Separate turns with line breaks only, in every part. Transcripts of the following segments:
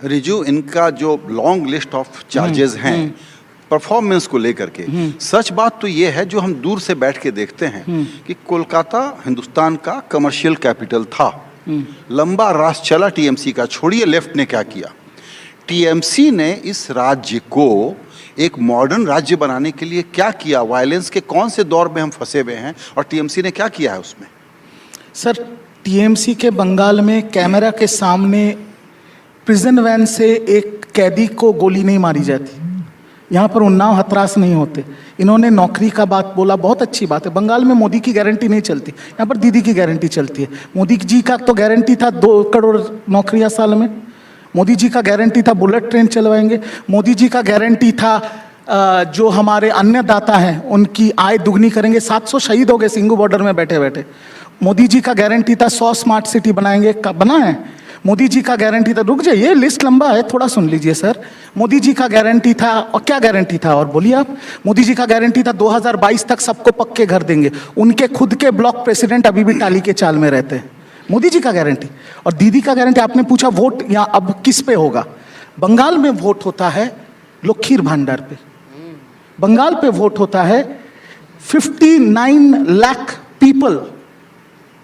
रिजू, इनका जो long list of charges हैं परफॉर्मेंस को लेकर के, सच बात तो ये है जो हम दूर से बैठ के देखते हैं कि कोलकाता हिंदुस्तान का कमर्शियल कैपिटल था। लंबा रास चला टीएमसी का, छोड़िए लेफ्ट ने क्या किया। टीएमसी ने इस राज्य को एक मॉडर्न राज्य बनाने के लिए क्या किया? वायलेंस के कौन से दौर में हम फंसे हुए हैं और टीएमसी ने क्या किया है उसमें?
सर, टीएमसी के बंगाल में कैमरा के सामने प्रिजन वैन से एक कैदी को गोली नहीं मारी जाती। यहाँ पर उन्नाव हतरास नहीं होते। इन्होंने नौकरी का बात बोला, बहुत अच्छी बात है। बंगाल में मोदी की गारंटी नहीं चलती, यहाँ पर दीदी की गारंटी चलती है। मोदी जी का तो गारंटी था 2 करोड़ नौकरियाँ साल में। मोदी जी का गारंटी था बुलेट ट्रेन चलवाएंगे। मोदी जी का गारंटी था जो हमारे अन्नदाता हैं उनकी आय दुगनी करेंगे। 700 शहीद हो गए सिंघू बॉर्डर में बैठे बैठे। मोदी जी का गारंटी था 100 स्मार्ट सिटी बनाएंगे, बना है। मोदी जी का गारंटी था, रुक जाइए लिस्ट लंबा है, थोड़ा सुन लीजिए सर। मोदी जी का गारंटी था, और क्या गारंटी था और बोलिए आप। मोदी जी का गारंटी था 2022 तक सबको पक्के घर देंगे। उनके खुद के ब्लॉक प्रेसिडेंट अभी भी टाली के चाल में रहते हैं। मोदी जी का गारंटी। और दीदी का गारंटी। आपने पूछा वोट यहाँ अब किस पे होगा? बंगाल में वोट होता है लखीर भांडार पे। बंगाल पे वोट होता है 59 lakh people.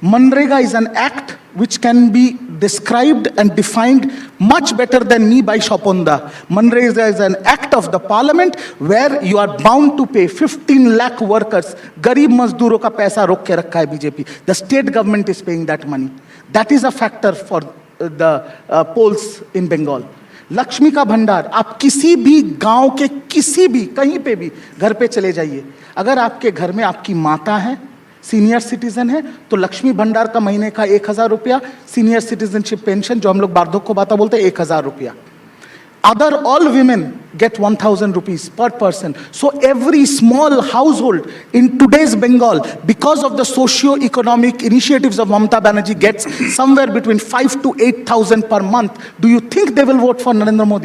MNREGA is an act which can be described and defined much better than me by Shoponda. Manrega is an act of the parliament where you are bound to pay 15 lakh workers. गरीब मजदूरों का पैसा रोक के रखा है BJP. The state government is paying that money. That is a factor for the polls in Bengal. Lakshmi का भंडार, आप किसी भी गांव के किसी भी कहीं पे भी घर पे चले जाइए, अगर आपके घर में आपकी माता है, सीनियर सिटीजन है, तो लक्ष्मी भंडार का महीने का 1000 रुपया, सीनियर सिटीजनशिप पेंशन जो हम लोग वार्धक्य भाता बोलते हैं 1000 रुपया। Other all women get 1000 rupees per person. So every small household in today's Bengal, because of the socio-economic initiatives of Mamata Banerjee, gets somewhere between 5 to 8,000 per month. Do you think they will vote for Narendra Modi?